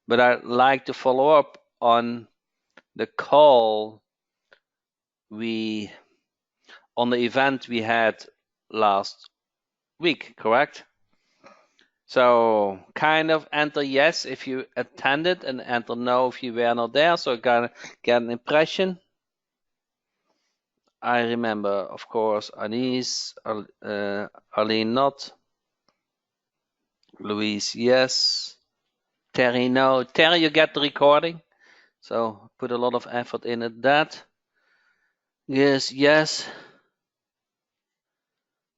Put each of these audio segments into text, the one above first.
but I'd like to follow up on the call on the event we had last week, correct? So kind of enter yes if you attended and enter no if you were not there, so I can get an impression. I remember, of course, Anise, Arlene not, Louise yes, Terry no. Terry, you get the recording, so put a lot of effort in at that. Yes.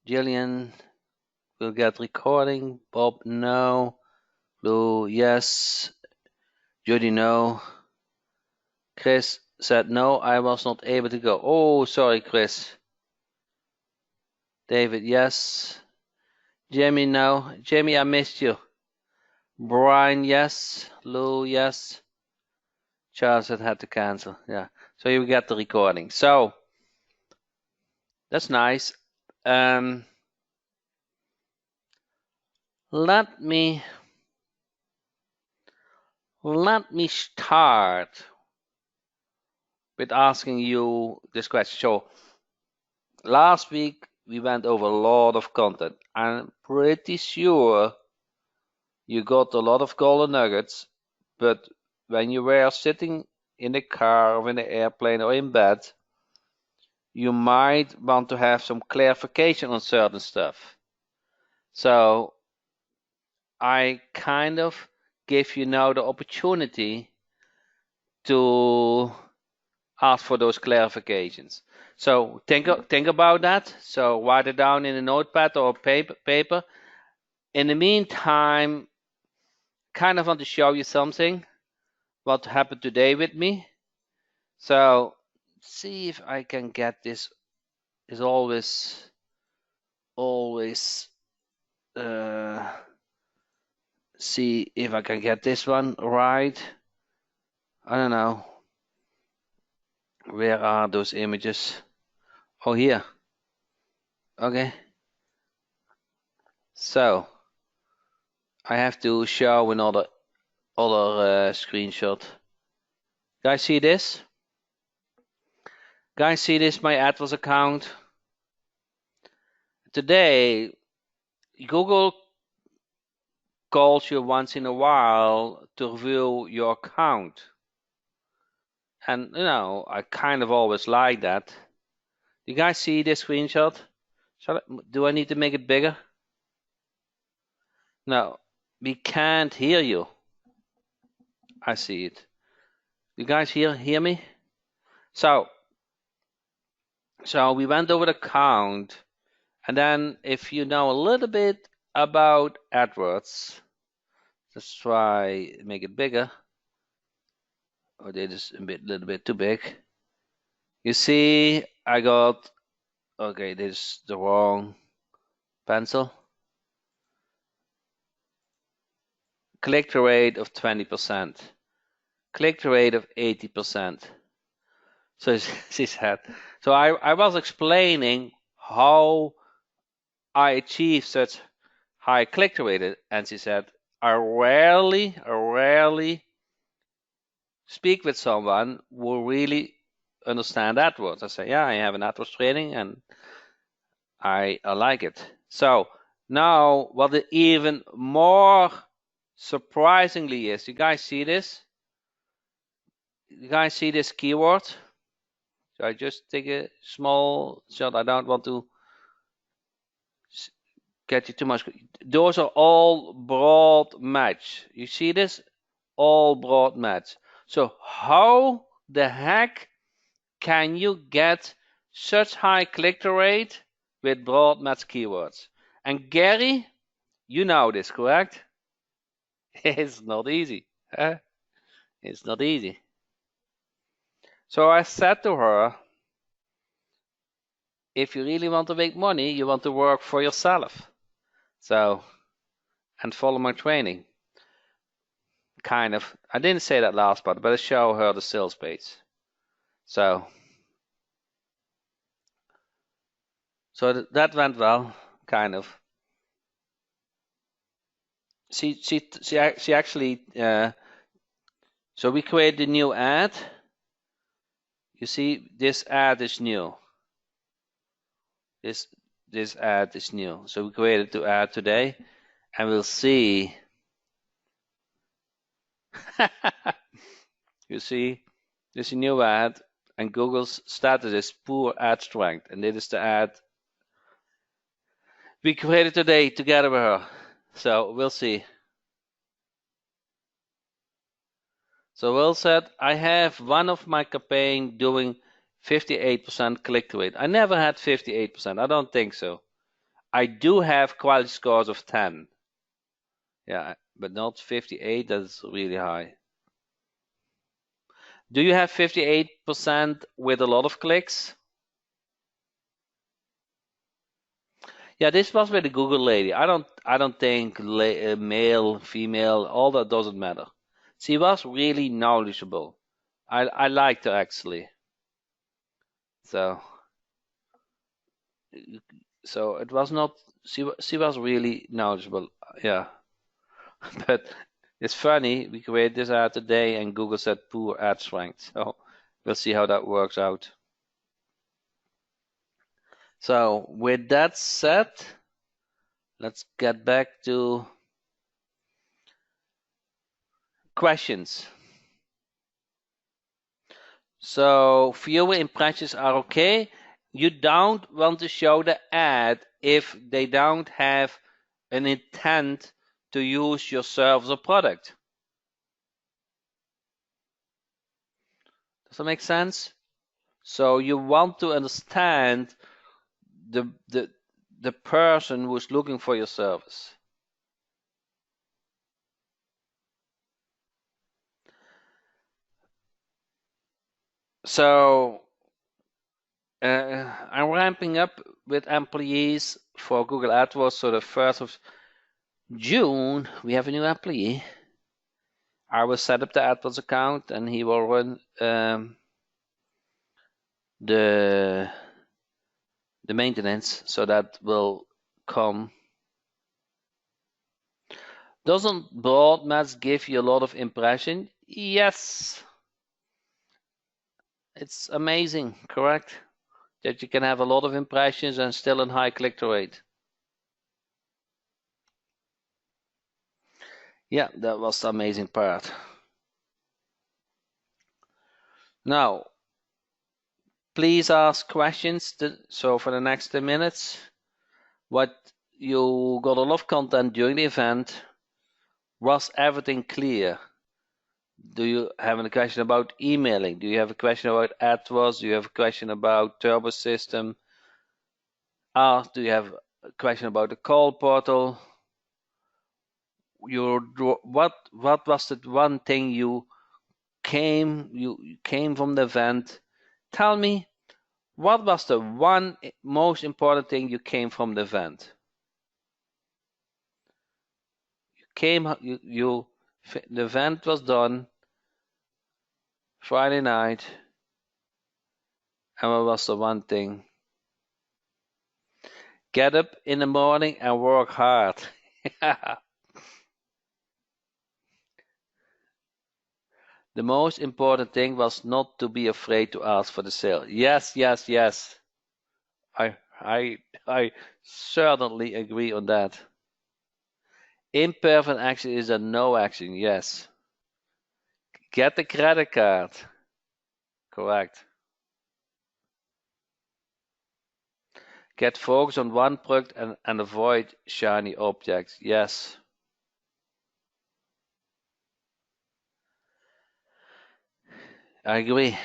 Jillian will get recording. Bob no. Lou yes. Judy no. Chris said no, I was not able to go. Oh, sorry, Chris. David, yes. Jamie, no. Jamie, I missed you. Brian, yes. Lou, yes. Charles had to cancel. Yeah. So you get the recording. So that's nice. Let me start with asking you this question. So last week we went over a lot of content. I'm pretty sure you got a lot of golden nuggets, but when you were sitting in the car or in the airplane or in bed, you might want to have some clarification on certain stuff. So I kind of give you now the opportunity to ask for those clarifications. So think about that. So write it down in a notepad or paper. In the meantime, kind of want to show you something, what happened today with me. So see if I can get this. Is always see if I can get this one right. I don't know. Where are those images? Oh, here. Okay. So I have to show another screenshot. Guys, see this? Guys, see this? My Atlas account. Today, Google calls you once in a while to review your account. And, I kind of always like that. You guys see this screenshot? Do I need to make it bigger? No, we can't hear you. I see it. You guys hear me? So we went over the count, and then if you know a little bit about AdWords, let's try make it bigger. Oh, this is a little bit too big. You see, I got okay. This is the wrong pencil. Click-through rate of 20%. Click-through rate of 80%. So she said. So I was explaining how I achieve such high click-through rate, and she said, I rarely speak with someone who really understand AdWords. I say, yeah, I have an AdWords training and I like it. So now what the even more surprisingly is, you guys see this? You guys see this keyword? So I just take a small shot. I don't want to get you too much. Those are all broad match. You see this? All broad match. So how the heck can you get such high click-through rate with broad match keywords? And Gary, you know this, correct? It's not easy. Huh? It's not easy. So I said to her, if you really want to make money, you want to work for yourself. So, and follow my training. Kind of. I didn't say that last part, but I show her the sales page. So that went well, kind of. She actually So we create a new ad. You see, this ad is new. This ad is new. So we created the ad today, and we'll see. You see, this is a new ad, and Google's status is poor ad strength, and this is the ad we created today together with her. So we'll see. So Will said, I have one of my campaign doing 58% click rate. I never had 58%. I don't think so. I do have quality scores of 10. Yeah, but not 58. That's really high. Do you have 58% with a lot of clicks? Yeah, this was with the Google lady. I don't think male, female, all that doesn't matter. She was really knowledgeable. I liked her actually. So it was not. She was really knowledgeable. Yeah, but it's funny. We created this ad today, and Google said poor ad strength. So we'll see how that works out. So with that said, let's get back to questions. So fewer impressions are okay. You don't want to show the ad if they don't have an intent to use your service or product. Does that make sense? So you want to understand the person who's looking for your service. So I'm ramping up with employees for Google AdWords. So the 1st of June, we have a new employee. I will set up the AdWords account, and he will run the maintenance. So that will come. Doesn't broad match give you a lot of impression? Yes. It's amazing, correct? That you can have a lot of impressions and still a high click-through rate. Yeah, that was the amazing part. Now, please ask questions. So for the next 10 minutes, what you got a lot of content during the event. Was everything clear? Do you have a question about emailing? Do you have a question about AdWords? Do you have a question about Turbo System? Do you have a question about the call portal? What was the one thing you came from the event? Tell me, what was the one most important thing you came from the event? The event was done Friday night, and what was the one thing? Get up in the morning and work hard. The most important thing was not to be afraid to ask for the sale. Yes, yes, yes. I certainly agree on that. Imperfect action is a no action. Yes. Get the credit card. Correct. Get focused on one product and avoid shiny objects. Yes. I agree.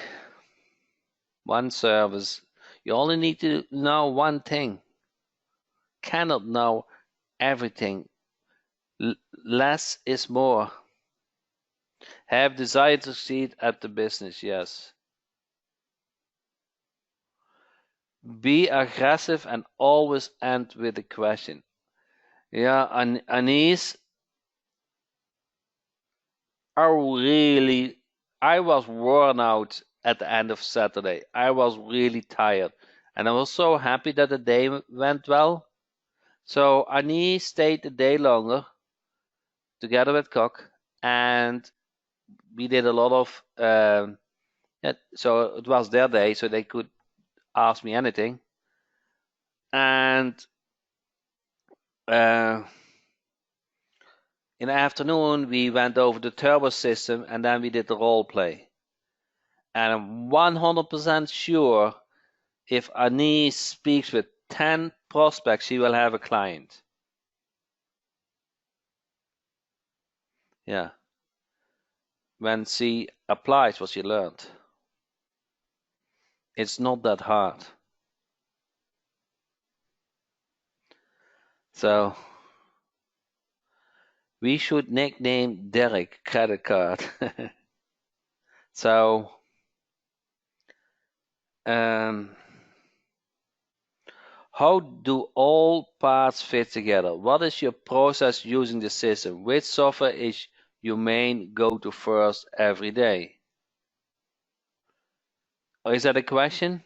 One service. You only need to know one thing. Cannot know everything. Less is more. Have desire to succeed at the business. Yes. Be aggressive and always end with a question. Yeah, Anis, I was worn out at the end of Saturday. I was really tired. And I was so happy that the day went well. So Anis stayed a day longer together with Cock. And we did a lot of yeah, so it was their day, so they could ask me anything. And in the afternoon, we went over the turbo system, and then we did the role play. And I'm 100% sure if Anise speaks with 10 prospects, she will have a client. Yeah. When she applies what she learned. It's not that hard. So we should nickname Derek credit card. So how do all parts fit together? What is your process using the system? Which software is your main go-to first every day? Or is that a question?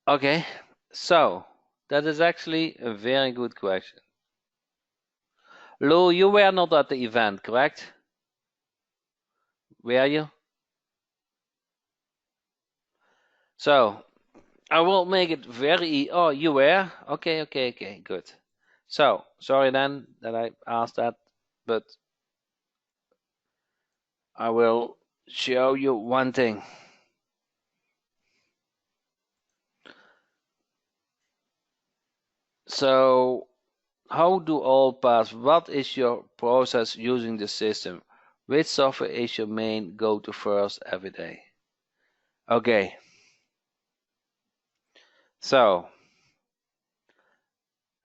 Okay, so that is actually a very good question. Lou, you were not at the event, correct? Were you? So I will make it very. Oh, you were? Okay, good. So sorry then that I asked that, but I will show you one thing. So how do all pass? What is your process using the system? Which software is your main go-to first every day? Okay. So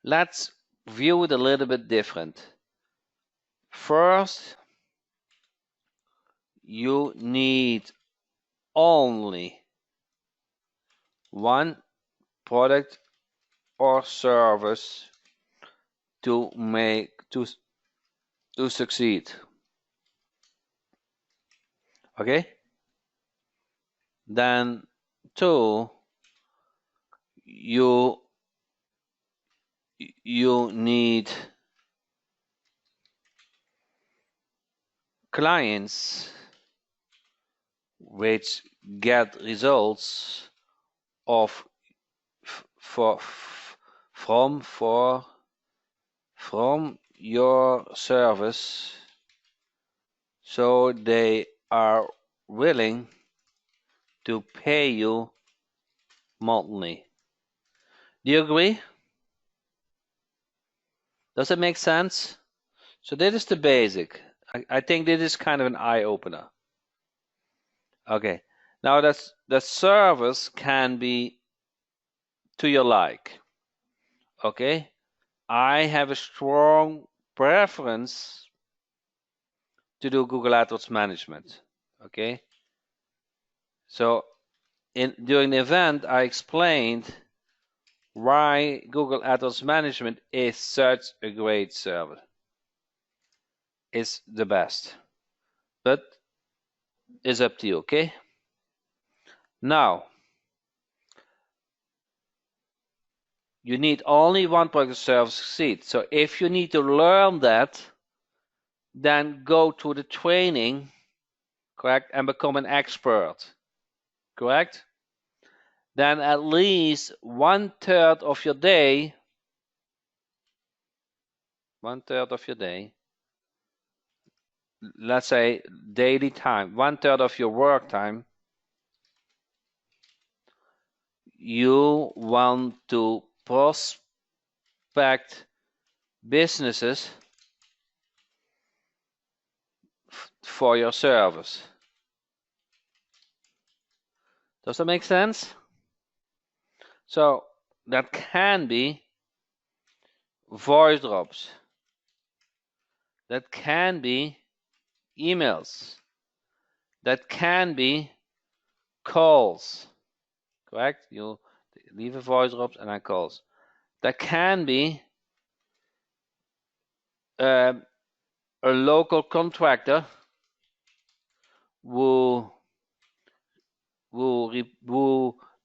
let's view it a little bit different. First, you need only one product or service to succeed. Okay? Then two, you need clients which get results of from your service, so they are willing to pay you monthly. Do you agree? Does it make sense? So this is the basic. I think this is kind of an eye-opener. Okay. Now the service can be to your like. Okay. I have a strong preference to do Google AdWords management. Okay. So during the event, I explained why Google AdWords management is such a great service. It's the best, but it's up to you. Okay. Now you need only one product or service to succeed. So if you need to learn that, then go to the training, correct, and become an expert, correct? Then at least 1/3 of your day, let's say daily time, 1/3 of your work time, you want to prospect businesses for your service. Does that make sense? So that can be voice drops. That can be emails. That can be calls. Correct? You leave a voice drop and then calls. That can be a local contractor who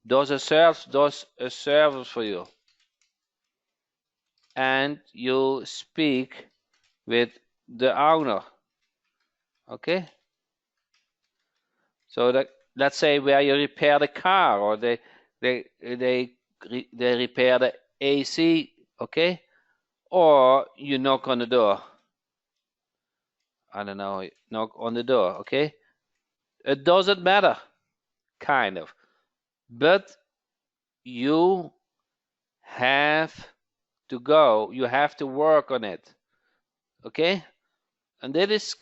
does a service for you, and you speak with the owner. Okay, so that, let's say where you repair the car, or they repair the AC. Okay, or you knock on the door. I don't know, knock on the door. Okay, it doesn't matter, kind of, but you have to go. You have to work on it. Okay, and that is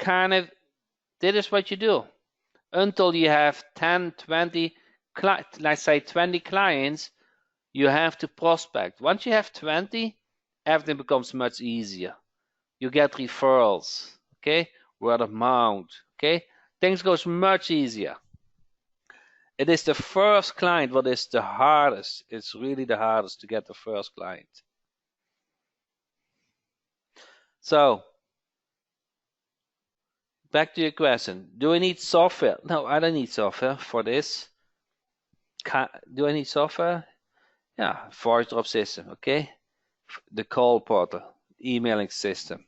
what you do until you have 10, 20, let's say 20 clients. You have to prospect. Once you have 20, everything becomes much easier. You get referrals, okay? Word of mouth, okay? Things goes much easier. It is the first client what is the hardest. It's really the hardest to get the first client. So, back to your question. Do I need software? No, I don't need software for this. Do I need software? Yeah, voice drop system, okay? The call portal, emailing system,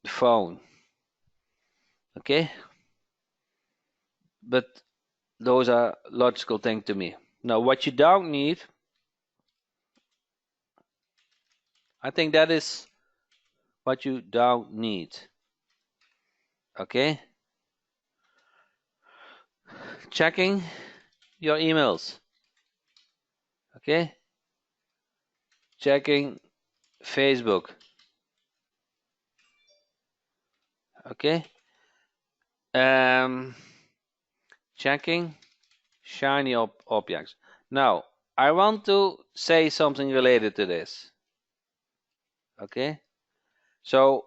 the phone, okay? But those are logical things to me. Now, what you don't need, I think that is what you don't need, okay? Checking your emails, okay? Checking Facebook, okay? Checking shiny objects. Now, I want to say something related to this, okay? So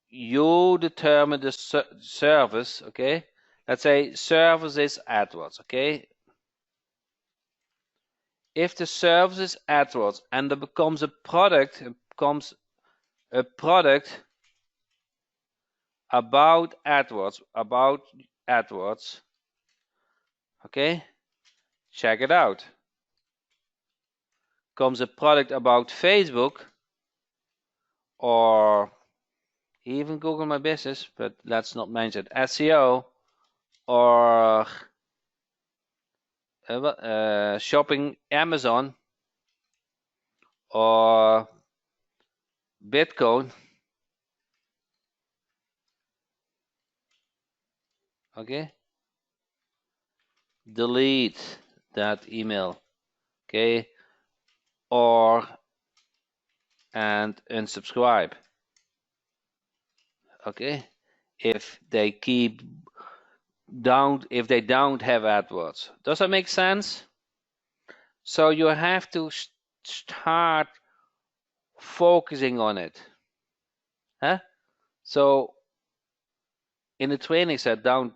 you determine the service, okay? Let's say service is AdWords, okay? If the service is AdWords and there becomes a product, about AdWords, okay? Check it out. Comes a product about Facebook or even Google My Business, but let's not mention SEO or shopping Amazon or Bitcoin, okay? Delete that email, okay? And unsubscribe, okay? If they don't have AdWords. Does that make sense? So you have to start focusing on it. Huh? So in the training said down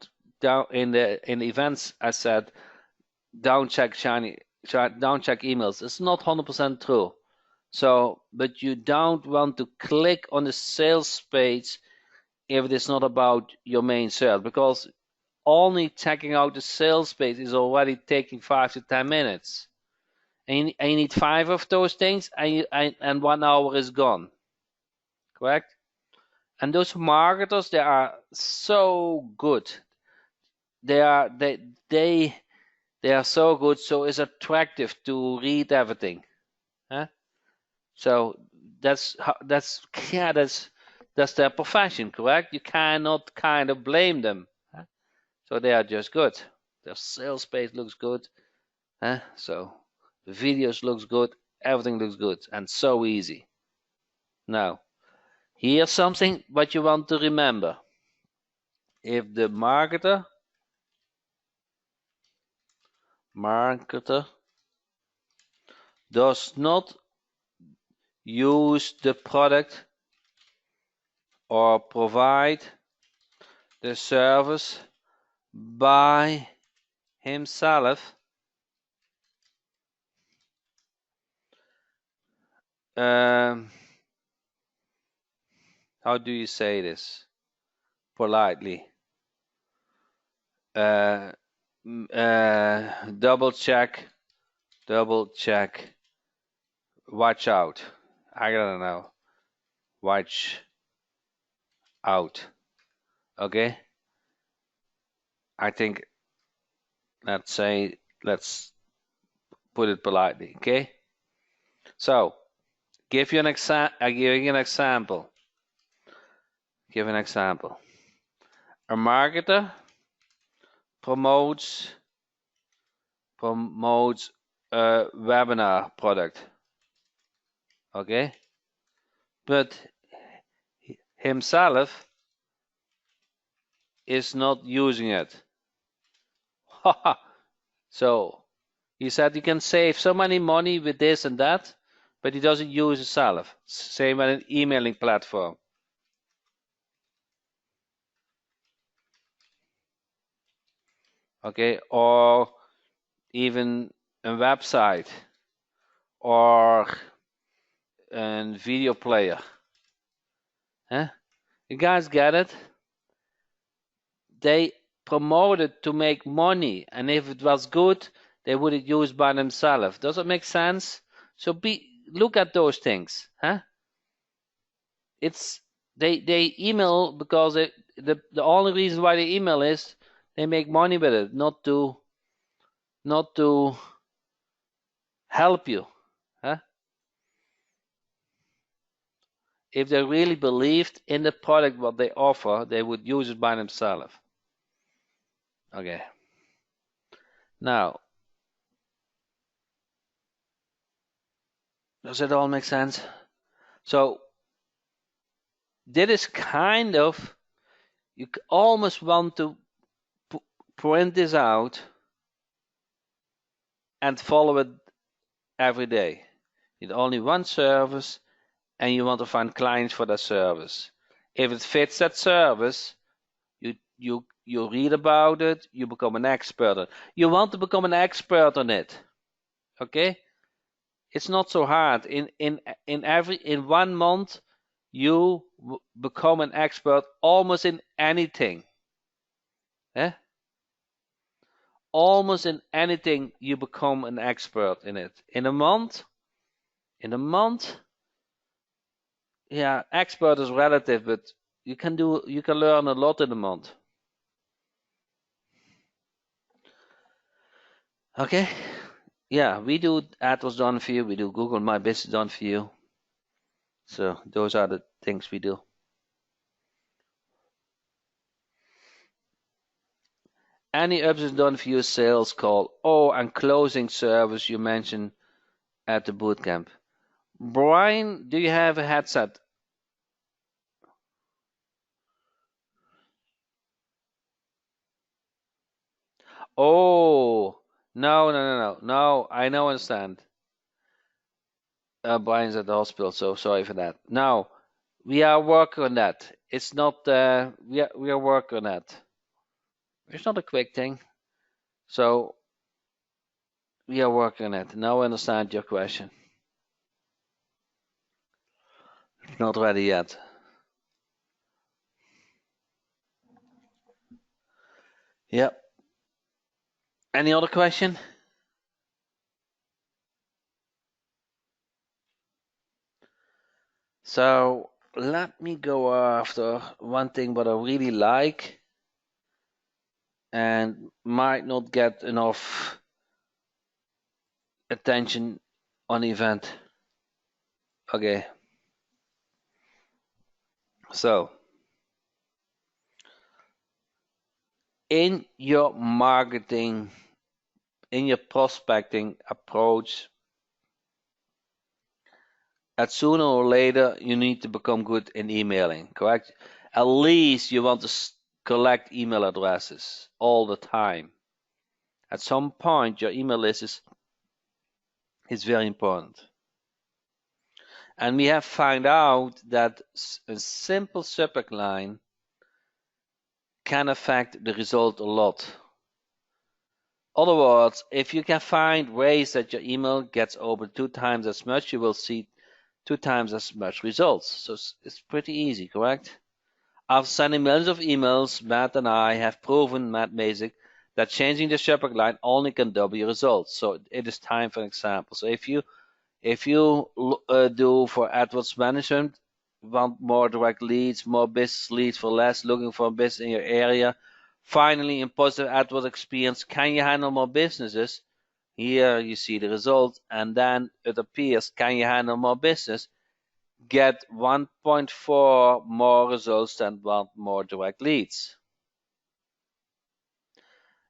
in the events I said don't check emails. It's not 100% true. So, but you don't want to click on the sales page if it is not about your main sale, because only checking out the sales page is already taking 5 to 10 minutes. And you need 5 of those things, and 1 hour is gone. Correct? And those marketers, they are so good. They are so good, so it's attractive to read everything. Huh? So that's their profession, correct? You cannot kind of blame them. Huh? So they are just good. Their sales page looks good. Huh? So the videos looks good, everything looks good, and so easy. Now, here's something what you want to remember. If the marketer does not use the product or provide the service by himself, how do you say this politely? Double check, watch out. I don't know. Watch out. Okay? I think, let's put it politely, okay? So, give you an I give you an example. Give an example. A marketer promotes a webinar product, okay? But himself is not using it. So he said you can save so many money with this and that, but he doesn't use it himself. Same with an emailing platform. Okay, or even a website or a video player. Huh? You guys get it? They promoted to make money, and if it was good, they would use by themselves. Does it make sense? So look at those things, huh? It's they email because the only reason why they email is they make money with it, not to help you, huh? If they really believed in the product what they offer, they would use it by themselves. Okay. Now, does it all make sense? So that is kind of, you almost want to print this out and follow it every day. You need only one service, and you want to find clients for that service. If it fits that service, you read about it, you become an expert. You want to become an expert on it. Okay? It's not so hard. In 1 month, you become an expert almost in anything. Eh? Almost in anything you become an expert in it. In a month, yeah, expert is relative, but you can learn a lot in a month. Okay? Yeah, we do AdWords done for you, we do Google My Business done for you. So those are the things we do. Any upsells done for you sales call, and closing service you mentioned at the bootcamp. Brian, do you have a headset? Oh, no, I know, understand. Brian's at the hospital, so sorry for that. Now, we are working on that. It's not, we are working on that. It's not a quick thing. So, we are working on it. Now I understand your question. Not ready yet. Yep. Any other question? So let me go after one thing what I really like and might not get enough attention on the event. Okay. So in your marketing, in your prospecting approach, at sooner or later you need to become good in emailing, correct? At least you want to collect email addresses all the time. At some point your email list is very important. And we have found out that a simple subject line can affect the result a lot. In other words, if you can find ways that your email gets opened 2 times as much, you will see 2 times as much results. So it's pretty easy, correct? After sending millions of emails, Matt and I have proven, Matt Mazik, that changing the subject line only can double your results. So it is time for an example. So if you do for AdWords management, want more direct leads, more business leads for less, looking for a business in your area, Finally, in positive AdWords experience, can you handle more businesses? Here you see the result, and then it appears, can you handle more business? Get 1.4 more results than 1 more direct leads.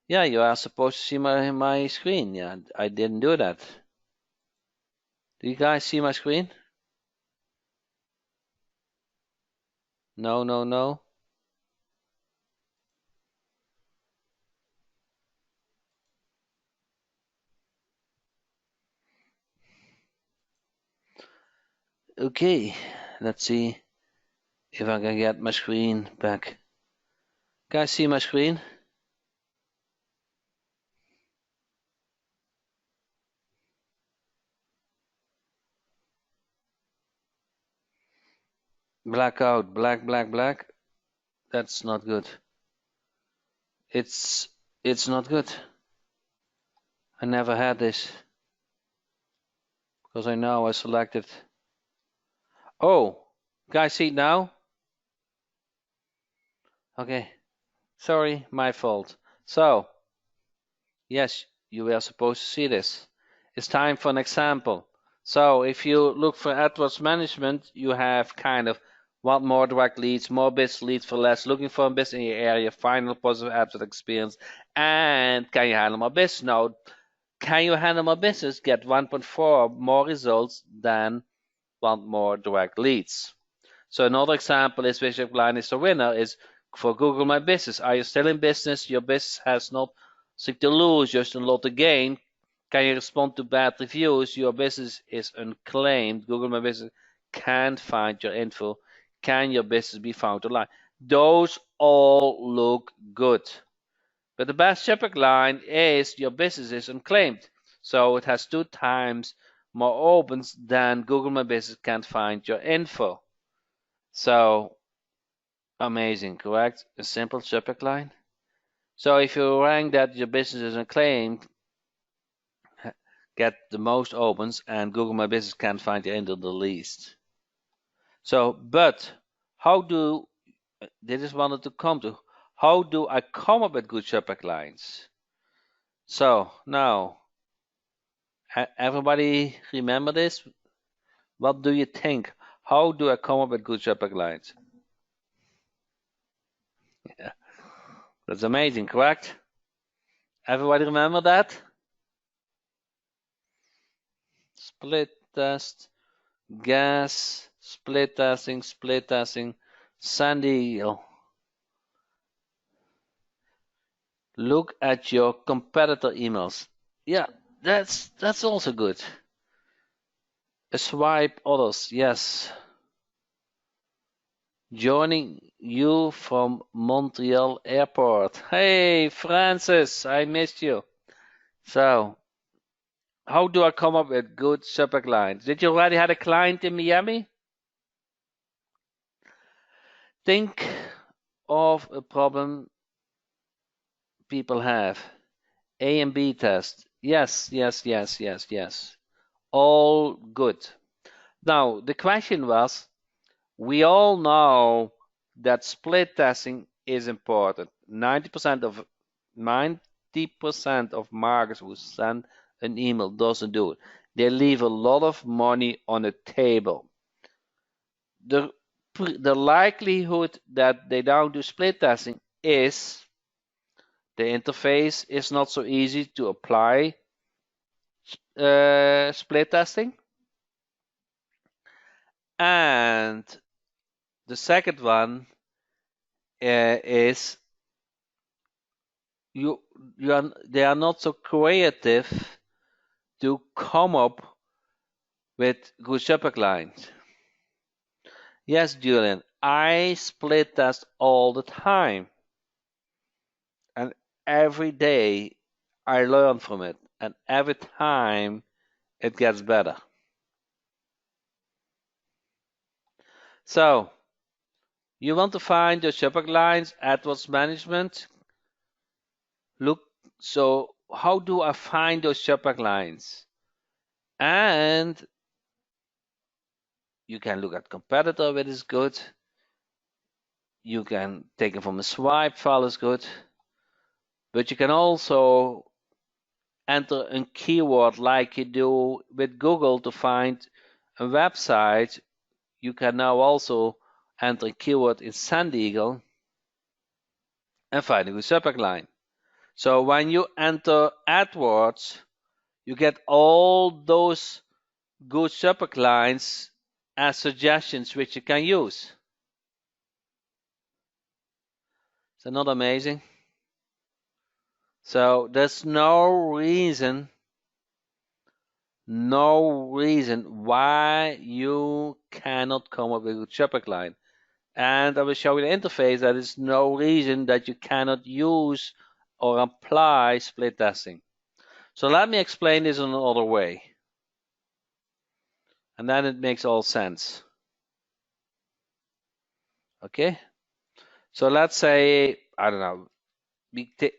Yeah, you are supposed to see my screen. Yeah, I didn't do that. Do you guys see my screen? No, no, no. Okay, let's see if I can get my screen back. Guys, see my screen? Blackout, black, black, black. That's not good. It's not good. I never had this because I know I selected. Oh, guys, see it now? Okay, sorry, my fault. So, yes, you were supposed to see this. It's time for an example. So, if you look for AdWords management, you have kind of want more direct leads, more business leads for less, looking for a business in your area, final positive AdWords experience, and can you handle more business? No, can you handle more business? Get 1.4 more results than want more direct leads. So another example is which line is the winner is for Google My Business. Are you still in business? Your business has nothing to lose, just a lot to gain. Can you respond to bad reviews? Your business is unclaimed. Google My Business can't find your info. Can your business be found online? Those all look good. But the best subject line is your business is unclaimed. So it has 2 times more opens than Google My Business can't find your info. So amazing, correct? A simple subject line. So if you rank that your business is unclaimed, get the most opens, and Google My Business can't find your info the least. So, but how do this is wanted to come to? How do I come up with good subject lines? So now, everybody remember this? What do you think? How do I come up with good subject lines? Yeah, that's amazing, correct? Everybody remember that? Split test, gas, split testing, Sandy. Look at your competitor emails. Yeah, that's also good. Swipe others, yes. Joining you from Montreal Airport. Hey, Francis, I missed you. So, how do I come up with good subject lines? Did you already have a client in Miami? Think of a problem people have. A and B test. Yes, yes, yes, yes, yes. All good. Now, the question was, we all know that split testing is important. 90% of marketers who send an email doesn't do it. They leave a lot of money on the table. The likelihood that they don't do split testing is the interface is not so easy to apply split testing. And the second one is they are not so creative to come up with good subject lines. Yes, Julian, I split test all the time. And every day I learn from it. And every time it gets better. So, you want to find your subject lines, AdWords management. Look, so how do I find those subject lines? And you can look at competitor, which is good. You can take it from a swipe file is good. But you can also enter a keyword like you do with Google to find a website. You can now also enter a keyword in SendEagle and find a good subject line. So when you enter AdWords, you get all those good subject lines as suggestions which you can use. Is that not amazing? So there's no reason why you cannot come up with a good subject line. And I will show you the interface. That is no reason that you cannot use or apply split testing. So let me explain this in another way. And then it makes all sense. Okay? So let's say, I don't know,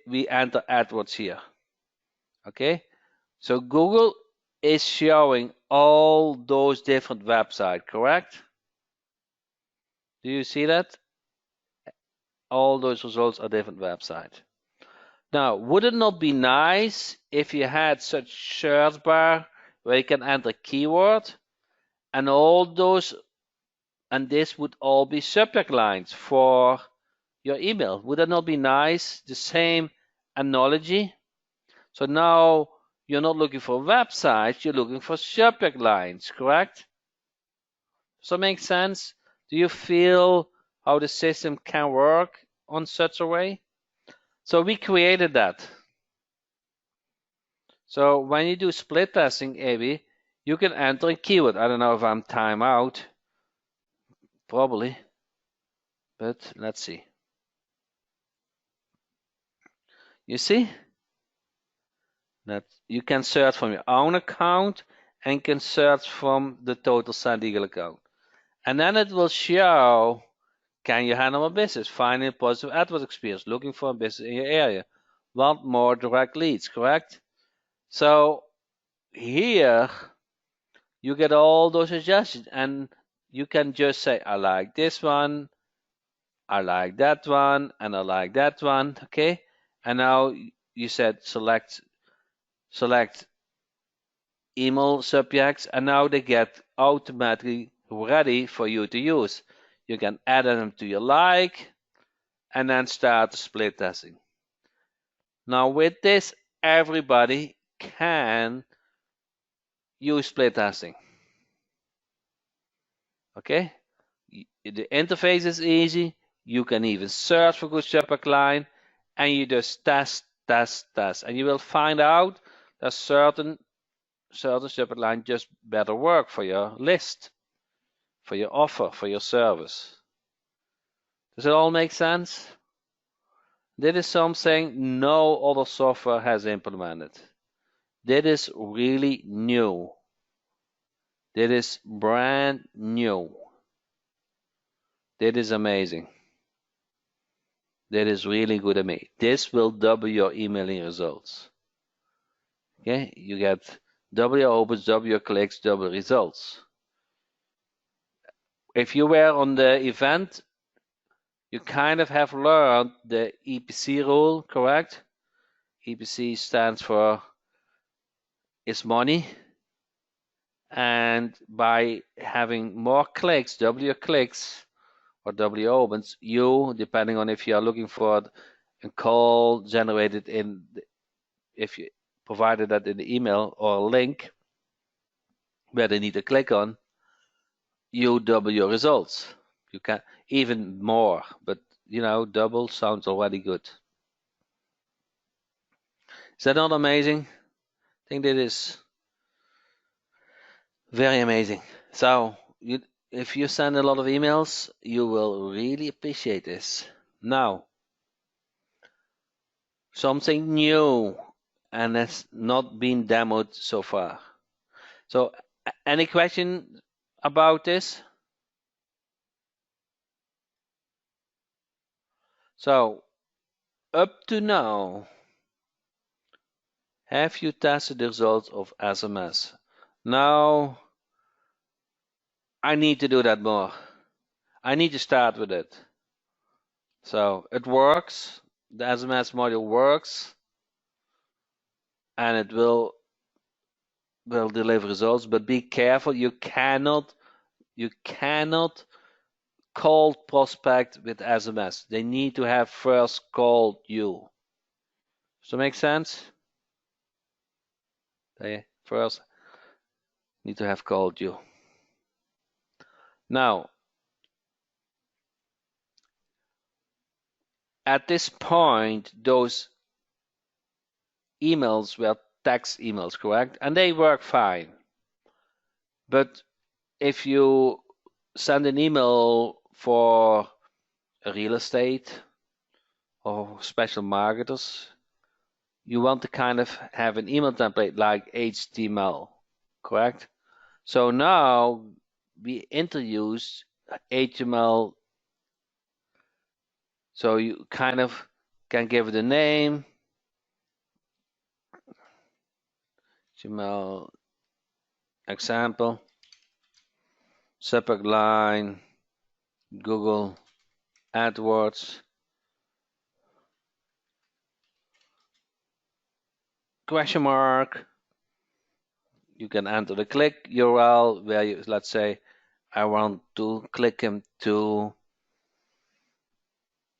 we enter AdWords here. Okay? So Google is showing all those different websites, correct? Do you see that? All those results are different websites. Now, would it not be nice if you had such search bar where you can enter keyword and all those, and this would all be subject lines for your email? Would that not be nice? The same analogy. So now you're not looking for websites, you're looking for subject lines, correct? Does that make sense? Do you feel how the system can work on such a way? So we created that. So when you do split testing, Abby, you can enter a keyword. I don't know if I'm time out, probably, but let's see. You see that you can search from your own account and can search from the total SendEagle account. And then it will show, can you handle a business? Finding a positive AdWords experience, looking for a business in your area. Want more direct leads, correct? So here you get all those suggestions and you can just say, I like this one, I like that one, and I like that one, okay? And now you said select email subjects, and now they get automatically ready for you to use. You can add them to your like, and then start the split testing. Now with this, everybody can use split testing. Okay? The interface is easy. You can even search for good subject line, and you just test, and you will find out that certain subject line just better work for your list, for your offer, for your service. Does it all make sense? This is something no other software has implemented. This is really new. This is brand new. This is amazing. That is really good at me. This will double your emailing results. Okay, you get double your opens, double your clicks, double results. If you were on the event, you kind of have learned the EPC rule, correct? EPC stands for is money. And by having more clicks, double your clicks, or double your opens, you, depending on if you are looking for a call generated in, if you provided that in the email or a link where they need to click on, you double your results. You can even more, but double sounds already good. Is that not amazing? I think that is very amazing. So if you send a lot of emails, you will really appreciate this. Now, something new, and it's not been demoed so far. So any question about this? So up to now, have you tested the results of SMS? Now, I need to do that more. I need to start with it. So it works. the SMS module works, and it will deliver results. But be careful, you cannot call prospect with SMS. They need to have first called you. Does that make sense? They first need to have called you. Now, at this point, those emails were text emails, correct? And they work fine. But if you send an email for a real estate or special marketers, you want to kind of have an email template like HTML, correct? So now we introduce HTML, so you kind of can give it a name, HTML example, subject line, Google AdWords, question mark. You can enter the click URL where you, let's say, I want to click him to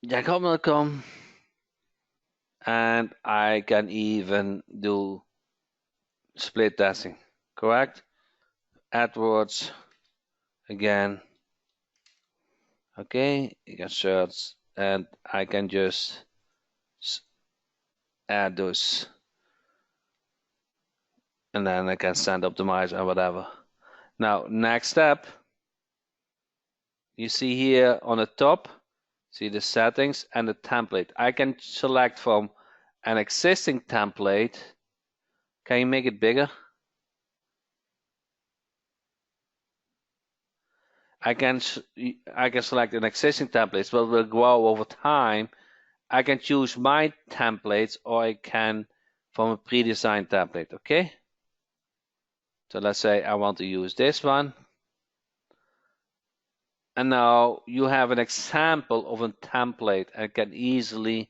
Hopman.com, and I can even do split testing, correct? AdWords again. Okay, you can search, and I can just add those, and then I can send optimize or whatever. Now, next step, you see here on the top, see the settings and the template. I can select from an existing template. Can you make it bigger? I can select an existing template, but it will grow over time. I can choose my templates, or I can from a pre-designed template, okay? So let's say I want to use this one. And now you have an example of a template and can easily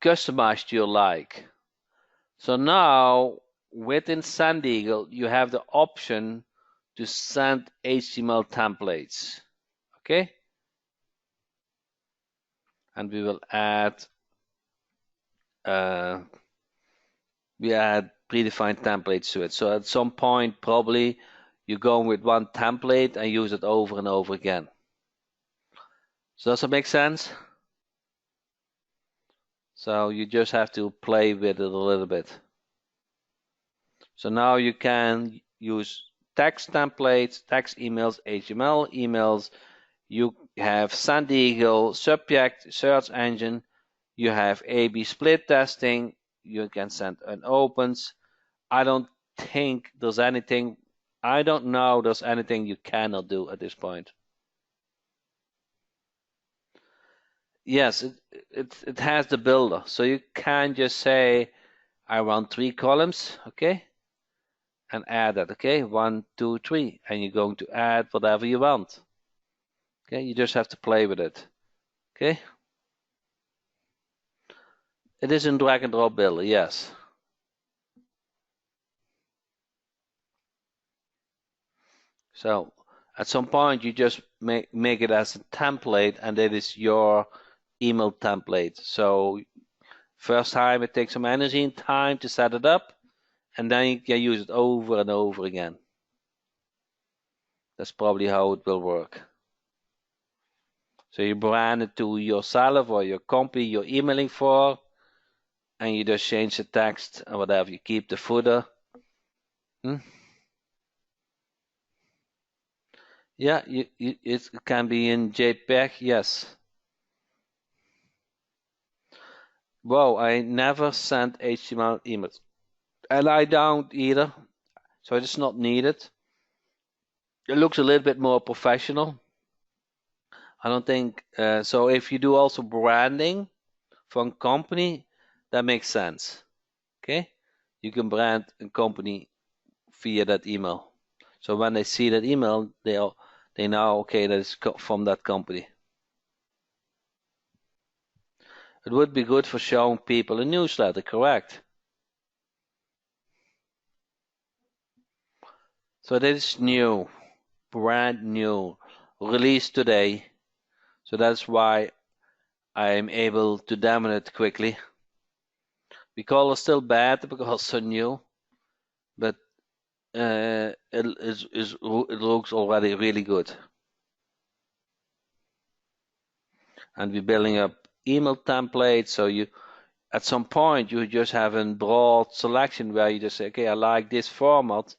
customize to your like. So now within SendEagle, you have the option to send HTML templates, okay? And we will add predefined templates to it. So at some point, probably you go with one template and use it over and over again. So does that make sense? So you just have to play with it a little bit. So now you can use text templates, text emails, HTML emails. You have SendEagle, subject, search engine. You have A/B split testing. You can send unopens. I don't think there's anything, I don't know there's anything you cannot do at this point. Yes, it has the builder. So you can just say, I want 3 columns, okay? And add that, okay? 1, 2, 3. And you're going to add whatever you want. Okay, you just have to play with it. Okay? It is in drag and drop builder, yes. So at some point you just make it as a template, and that is your email template. So first time it takes some energy and time to set it up, and then you can use it over and over again. That's probably how it will work. So you brand it to yourself or your company you're emailing for, and you just change the text or whatever. You keep the footer. Yeah, it can be in JPEG, yes. Whoa, I never sent HTML emails. And I don't either, so it's not needed. It looks a little bit more professional. I don't think, so if you do also branding for a company, that makes sense, okay? You can brand a company via that email. So when they see that email, they know, okay, that is from that company. It would be good for showing people a newsletter, correct? So this is new, brand new, released today. So that's why I'm able to demo it quickly. We call it still bad because it's so new, but it looks already really good. And we're building up email templates, so you at some point you just have a broad selection where you just say, okay, I like this format,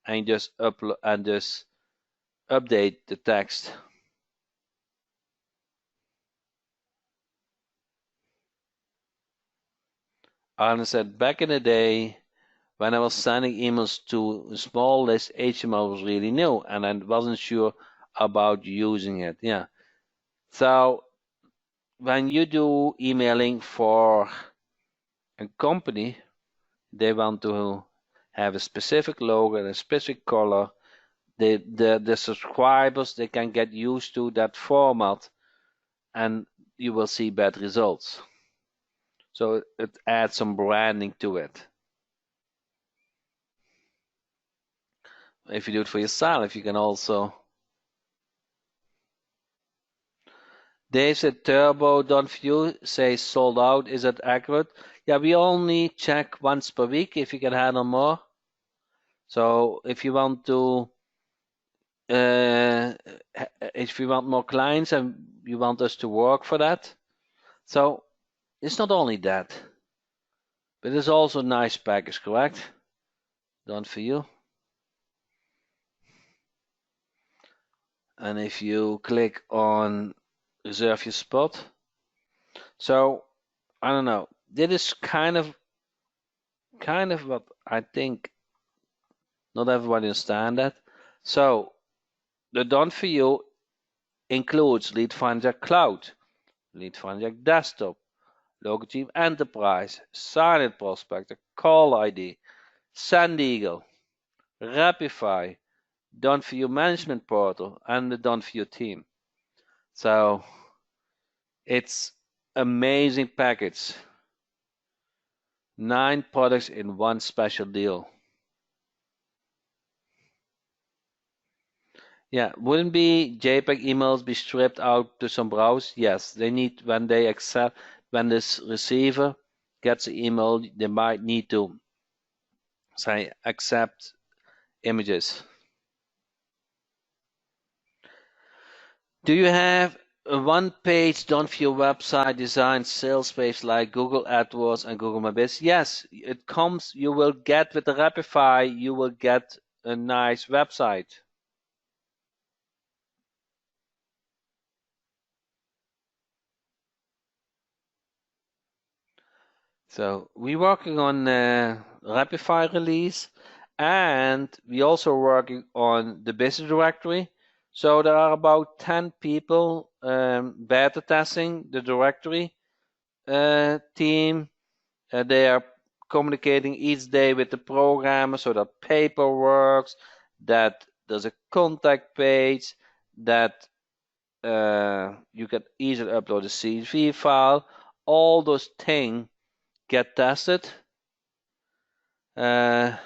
and you just upload and just update the text. Arne said, back in the day, when I was sending emails to a small list, HTML was really new, and I wasn't sure about using it. Yeah. So when you do emailing for a company, they want to have a specific logo and a specific color. The subscribers, they can get used to that format, and you will see bad results. So it adds some branding to it. If you do it for yourself, you can also. Dave said Turbo Don't View says sold out. Is that accurate? Yeah, we only check once per week if you can handle more. So if you want to, if you want more clients and you want us to work for that, so it's not only that, but it's also a nice package, correct? Done for you. And if you click on reserve your spot, so I don't know. This is kind of what I think. Not everybody understand that. So the done for you includes Lead Finder Cloud, Lead Finder Desktop, Logo Team Enterprise, Silent Prospector, Call ID, Send Eagle, Rapify, Done for You Management Portal, and the Done for You team. So it's amazing package. 9 products in one special deal. Yeah, wouldn't be JPEG emails be stripped out to some browsers? Yes, they need when they accept when this receiver gets the email, they might need to say accept images. Do you have a one-page done for your website design sales page like Google AdWords and Google My Business? Yes, it comes. You will get with the Rapify. You will get a nice website. So we're working on Rapify release, and we're also working on the business directory. So there are about 10 people beta testing the directory team. They are communicating each day with the programmer so that paper works, that there's a contact page, that you can easily upload a CSV file. All those things get tested, and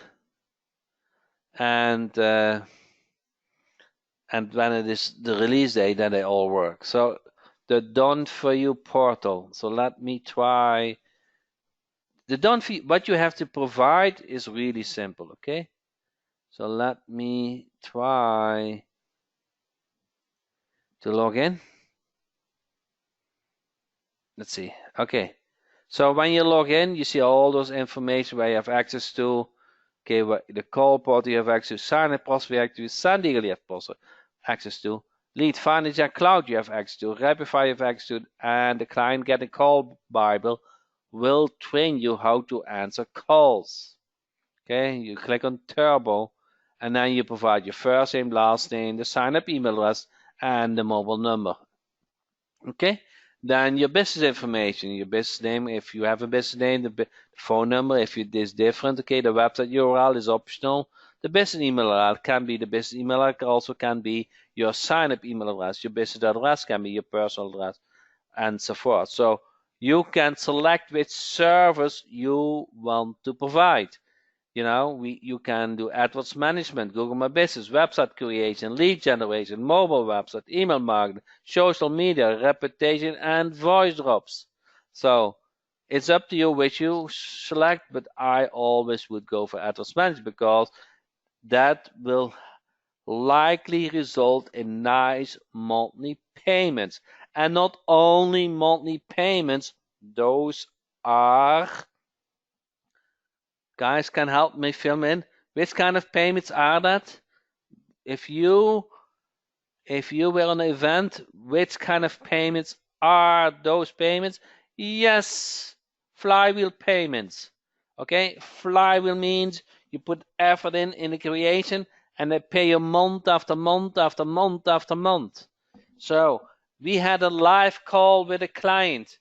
when it is the release day, then they all work. So the Done for You portal. So let me try. The Done for You, what you have to provide is really simple. Okay. So let me try to log in. Let's see. Okay. So when you log in, you see all those information where you have access to. Okay, the call portal you have access to, sign-up process you have access to, Send Eagle you have access to, Lead Finder Cloud you have access to, Rapify you have access to, and the client getting call Bible will train you how to answer calls. Okay, you click on Turbo, and then you provide your first name, last name, the sign-up email address, and the mobile number. Okay, then your business information, your business name, if you have a business name, the phone number, if it is different. Okay, the website URL is optional. The business email address can be the business email address, also can be your sign-up email address. Your business address can be your personal address, and so forth. So You can select which service you want to provide. You can do AdWords management, Google My Business, website creation, lead generation, mobile website, email marketing, social media, reputation, and voice drops. So it's up to you which you select, but I always would go for AdWords management because that will likely result in nice monthly payments. And not only monthly payments, those are, guys can help me fill in. Which kind of payments are that? If you were on an event, which kind of payments are those payments? Yes, flywheel payments. Okay, flywheel means you put effort in the creation and they pay you month after month after month after month. So we had a live call with a client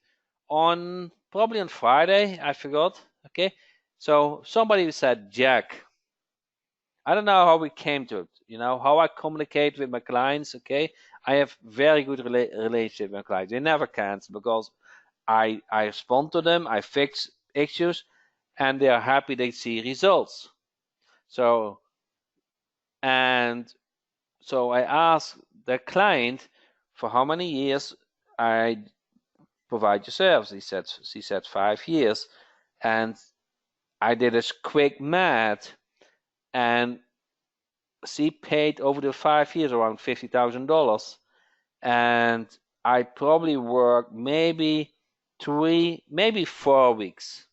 on probably on Friday, I forgot. Okay, so somebody said, Jack, I don't know how we came to it, how I communicate with my clients. Okay, I have very good relationship with my clients. They never cancel because I respond to them, I fix issues, and they are happy they see results. So and so I asked the client for how many years I provide your service. She said 5 years, and I did a quick math, and she paid over the 5 years around $50,000, and I probably worked maybe 3, maybe 4 weeks.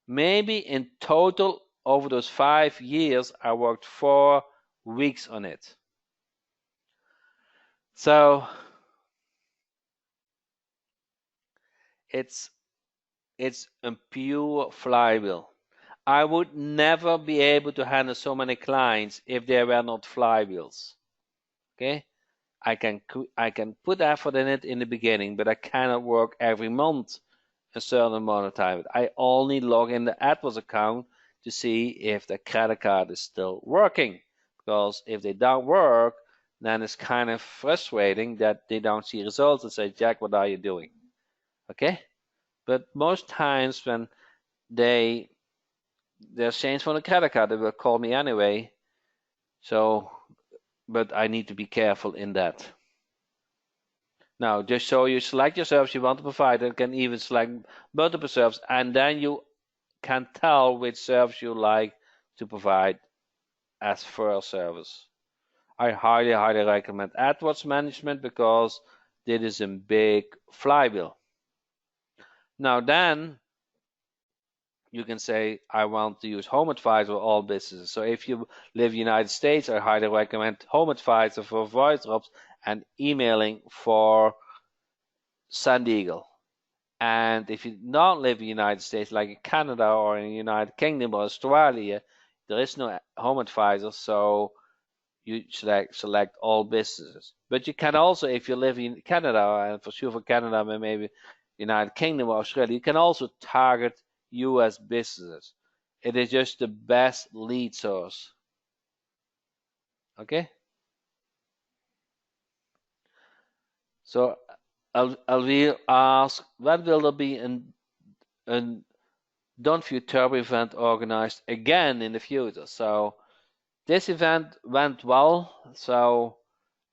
Maybe in total over those 5 years, I worked 4 weeks on it. So it's a pure flywheel. I would never be able to handle so many clients if there were not flywheels. Okay, I can put effort in it in the beginning, but I cannot work every month a certain amount of time. I only log in the AdWords account to see if the credit card is still working. Because if they don't work, then it's kind of frustrating that they don't see results and say, Jack, what are you doing? Okay? But most times when they're changed from the credit card, they will call me anyway. So, but I need to be careful in that. Now, just so you select your service you want to provide, and can even select multiple services, and then you can tell which service you like to provide as first service. I highly, highly recommend AdWords management because this is a big flywheel. Now then, you can say, I want to use Home Advisor for all businesses. So if you live in the United States, I highly recommend Home Advisor for voice drops and emailing for San Diego. And if you don't live in the United States, like in Canada or in the United Kingdom or Australia, there is no Home Advisor, so you select all businesses. But you can also, if you live in Canada, and for sure for Canada, maybe United Kingdom or Australia, you can also target US businesses. It is just the best lead source. Okay? So I will ask, when will there be an Don't View Turbo event organized again in the future? So this event went well, so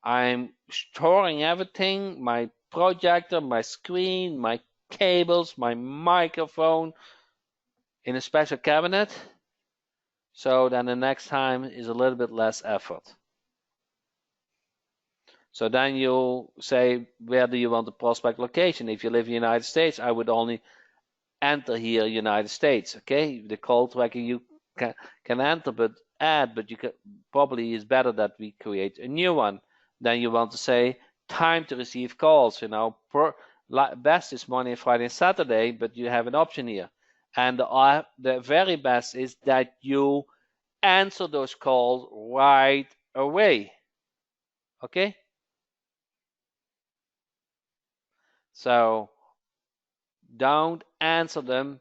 I'm storing everything, my projector, my screen, my cables, my microphone in a special cabinet, so then the next time is a little bit less effort. So then you say, where do you want the prospect location? If you live in the United States, I would only enter here United States. Okay, the call tracker you can enter, but you can probably is better that we create a new one. Then you want to say time to receive calls. Best is Monday, Friday, and Saturday, but you have an option here. And the very best is that you answer those calls right away. Okay? So don't answer them.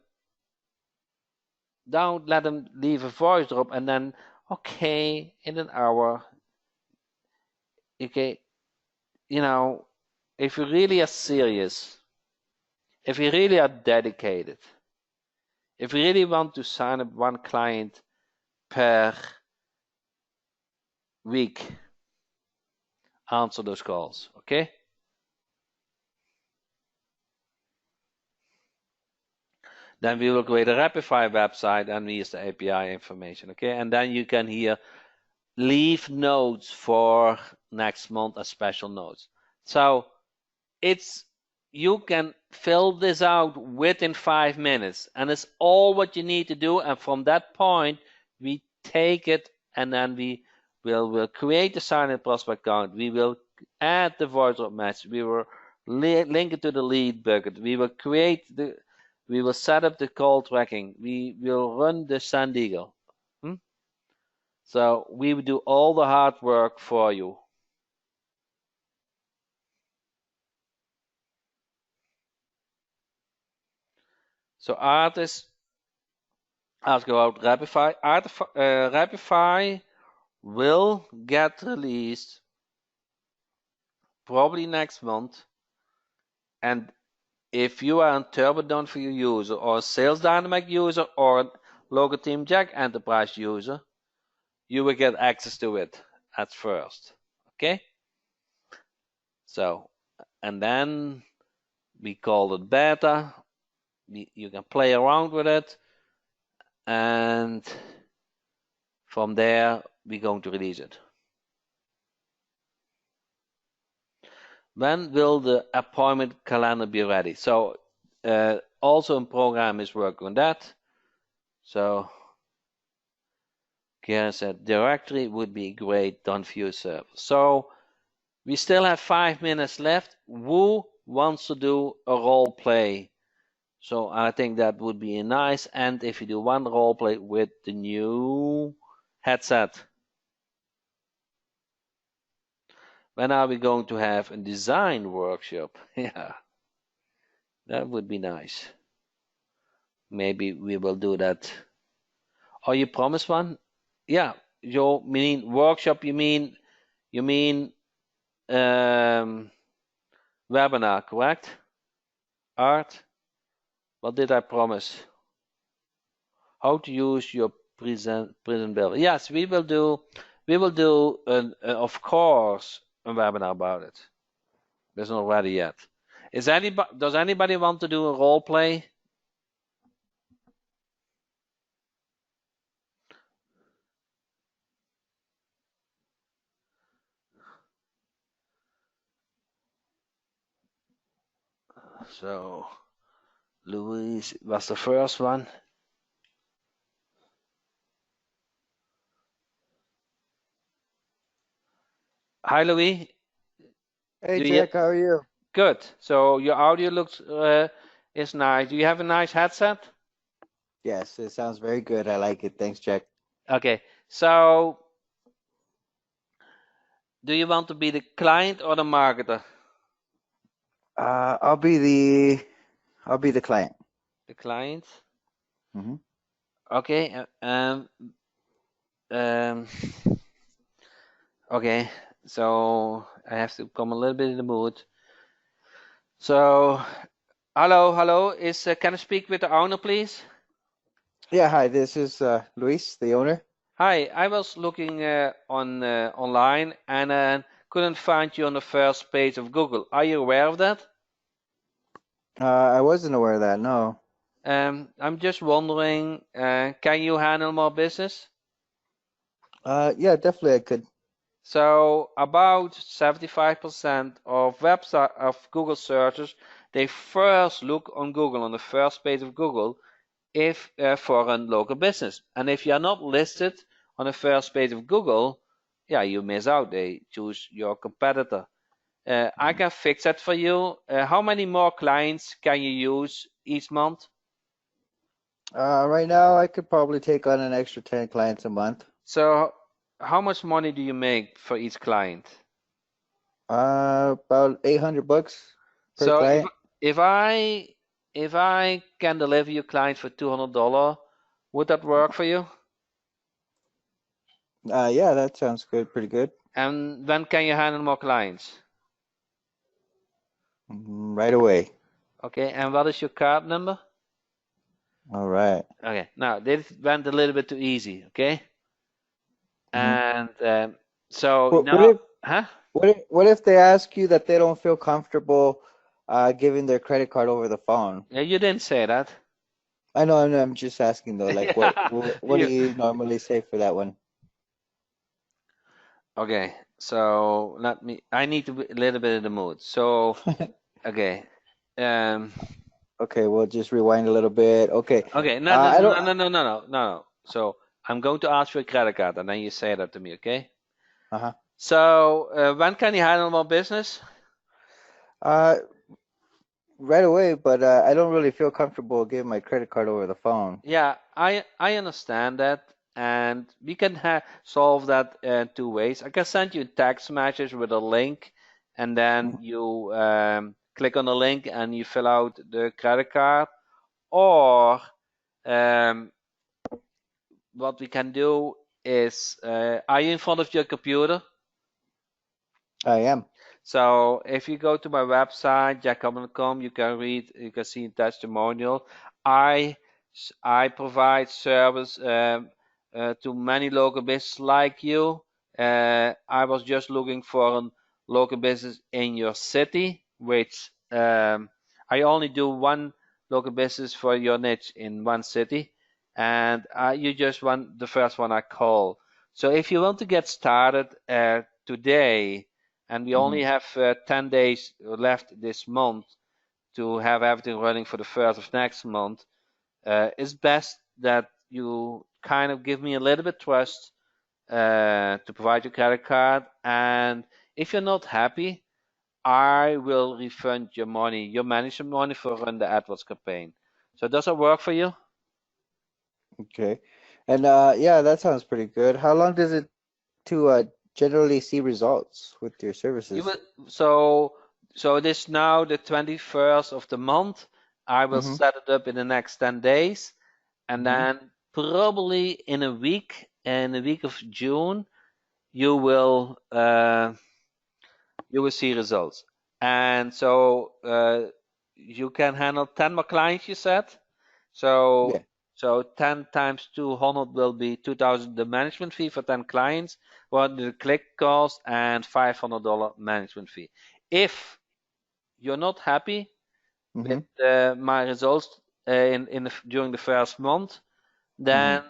Don't let them leave a voice drop and then, okay, in an hour. Okay, if you really are serious, if we really are dedicated, if we really want to sign up one client per week, answer those calls, okay? Then we will create a Rapify website and we use the API information, okay? And then you can here leave notes for next month as special notes. So you can fill this out within 5 minutes, and it's all what you need to do. And from that point, we take it and then we will create the sign-in prospect count. We will add the voice of match. We will link it to the lead bucket. We will set up the call tracking. We will run the Sand Eagle. So we will do all the hard work for you. So artists ask about Rapify. Rapify will get released probably next month. And if you are a Turbodon for your user, or a Sales Dynamic user, or a Local Team Jack Enterprise user, you will get access to it at first. Okay? So, and then we call it beta. You can play around with it, and from there we're going to release it. When will the appointment calendar be ready? So also in program is working on that. So Karen said directory would be great done for your server. So we still have 5 minutes left. Who wants to do a role play? So I think that would be a nice end if you do one role play with the new headset. When are we going to have a design workshop? Yeah, that would be nice. Maybe we will do that. Oh, you promised one? Yeah, you mean workshop? You mean webinar, correct? Art? What did I promise? How to use your present builder? Yes, we will do. Of course, a webinar about it. It's not ready yet. Does anybody want to do a role play? So, Louise was the first one. Hi, Louis. Hey, Jack, how are you? Good. So your audio looks is nice. Do you have a nice headset? Yes, it sounds very good. I like it. Thanks, Jack. Okay. So do you want to be the client or the marketer? I'll be the client. The client. Mm-hmm. Okay. Okay. So I have to come a little bit in the mood. So, hello. Can I speak with the owner, please? Yeah, hi. This is Luis, the owner. Hi. I was looking online and couldn't find you on the first page of Google. Are you aware of that? I wasn't aware of that. No. I'm just wondering, can you handle more business? Yeah, definitely I could. So about 75% of Google searches, they first look on Google on the first page of Google if for a local business. And if you are not listed on the first page of Google, yeah, you miss out. They choose your competitor. I can fix that for you. How many more clients can you use each month? Right now I could probably take on an extra 10 clients a month. So how much money do you make for each client? About $800 per So client. if I can deliver your client for $200, would that work for you? Yeah, that sounds good. Pretty good. And when can you handle more clients? Right away. Okay, and what is your card number? All right. Okay, now this went a little bit too easy. Okay, Mm-hmm. and so What now, if huh? what if they ask you that they don't feel comfortable giving their credit card over the phone? Yeah, you didn't say that. I know, I'm just asking though, like Yeah, what do you. you normally say for that one? Okay, so let me. I need to be a little bit in the mood. So, okay, um, Okay, we'll just rewind a little bit. Okay. okay, no, no, I don't. no, no, no, no, no, no, no. So I'm going to ask for a credit card, and then you say that to me, okay? Uh-huh. So when can you handle more business? Uh, right away, but I don't really feel comfortable giving my credit card over the phone. Yeah, I understand that, and we can ha solve that two ways. I can send you a text message with a link, and then Mhm. you click on the link and you fill out the credit card. Or um, what we can do is, are you in front of your computer? I am. So if you go to my website, jackhopman.com, you can see a testimonial. I I provide service to many local businesses like you. I was just looking for a local business in your city, which I only do one local business for your niche in one city, and you just want the first one I call. So if you want to get started today, and we Hmm. only have 10 days left this month to have everything running for the first of next month. It's best that you kind of give me a little bit trust to provide your credit card. And if you're not happy, I will refund your money, your management money for run the AdWords campaign. So does that work for you? Okay. And yeah, that sounds pretty good. How long does it to generally see results with your You services? will, so so it is now the 21st of the month. I will Mm-hmm. set it up in the next 10 days. And Mm-hmm. then probably in a week of June, you will uh, you will see results. And so you can handle 10 more clients, you said. Yeah. So 10 times 200 will be 2,000 the management fee for 10 clients, what the click cost, and $500 management fee. If you're not happy with Mm-hmm. my results during the first month, Mm-hmm. then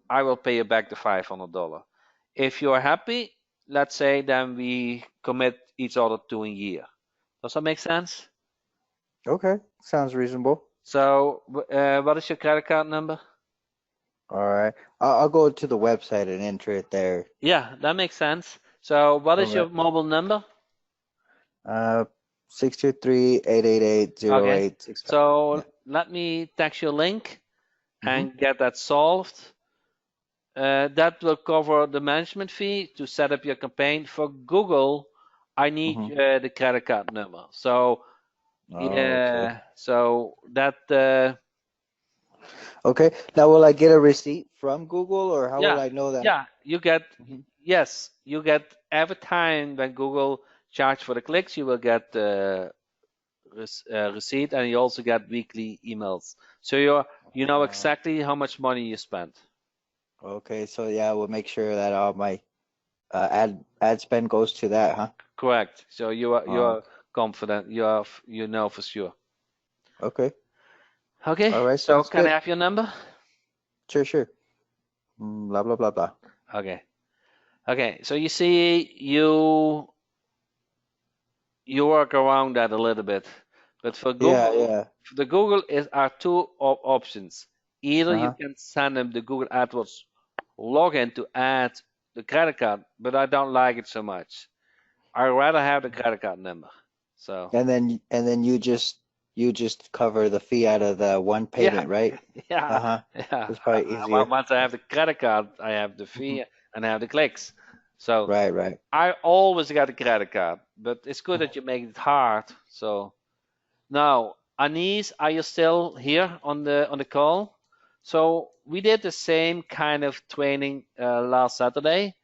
I will pay you back the $500. If you're happy, let's say, then we commit each other to a year. Does that make sense? Okay. Sounds reasonable. So, what is your credit card number? All right. I'll go to the website and enter it there. Yeah, that makes sense. So, what All is your right. mobile number? Uh, 623-888-zero Okay. eight six five. Yeah. So, let me text you a link Mm-hmm. and get that solved. That will cover the management fee to set up your campaign. For Google, I need Mm-hmm. the credit card number. So, Oh, okay. yeah, so that Okay. Now, will I get a receipt from Google, or how will yeah, I know that? yeah, you get Hmm. yes, you get every time when Google charge for the clicks, you will get receipt, and you also get weekly emails. So you know Uh, exactly how much money you spent. okay. So yeah, we'll make sure that all my ad spend goes to that, huh? Correct. So you Oh, are confident. You know for sure. okay. Okay. All right. So Sounds can I good. have your number? Sure, sure. Blah blah blah blah. Okay. Okay. So you see, you work around that a little bit. But Yeah, yeah. for the Google is are two options. Either you Uh-huh. can send them the Google AdWords login to add the credit card, but I don't like it so much. I rather have the credit card number. So And then you just cover the fee out of the one yeah, payment, right? yeah, Uh-huh. yeah. It's probably easier. Once I have the credit card, I have the Hmm. fee and I have the clicks. So Right, right. I always got a credit card, but it's good that you make it hard. So now, Anis, are you still here on the call? So we did the same kind of training last Saturday,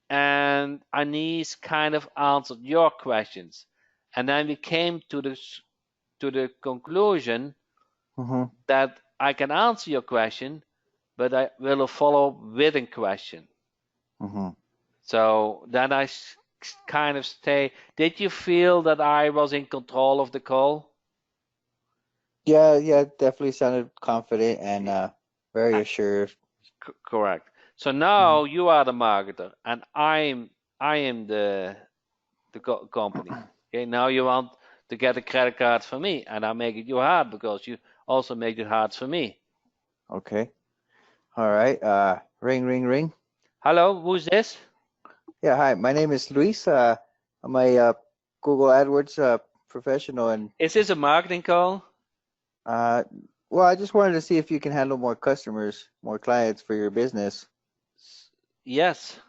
and Anis kind of answered your questions, and then we came to the to the conclusion Mm-hmm. that I can answer your question, but I will follow with a question. Mm-hmm. So then I kind of stay. Did you feel that I was in control of the call? Yeah, yeah, definitely sounded confident and very assured. Correct. So Mm-hmm. now you are the marketer, and I am the company. Okay. Now you want to get a credit card for me, and I make it you hard because you also make it hard for me. Okay. All right. Ring, ring, ring. Hello, who's this? Yeah, hi. My name is Luis. I'm a Google AdWords professional, and Is this a marketing call? uh, well, I just wanted to see if you can handle more customers, more clients for your business. Yes.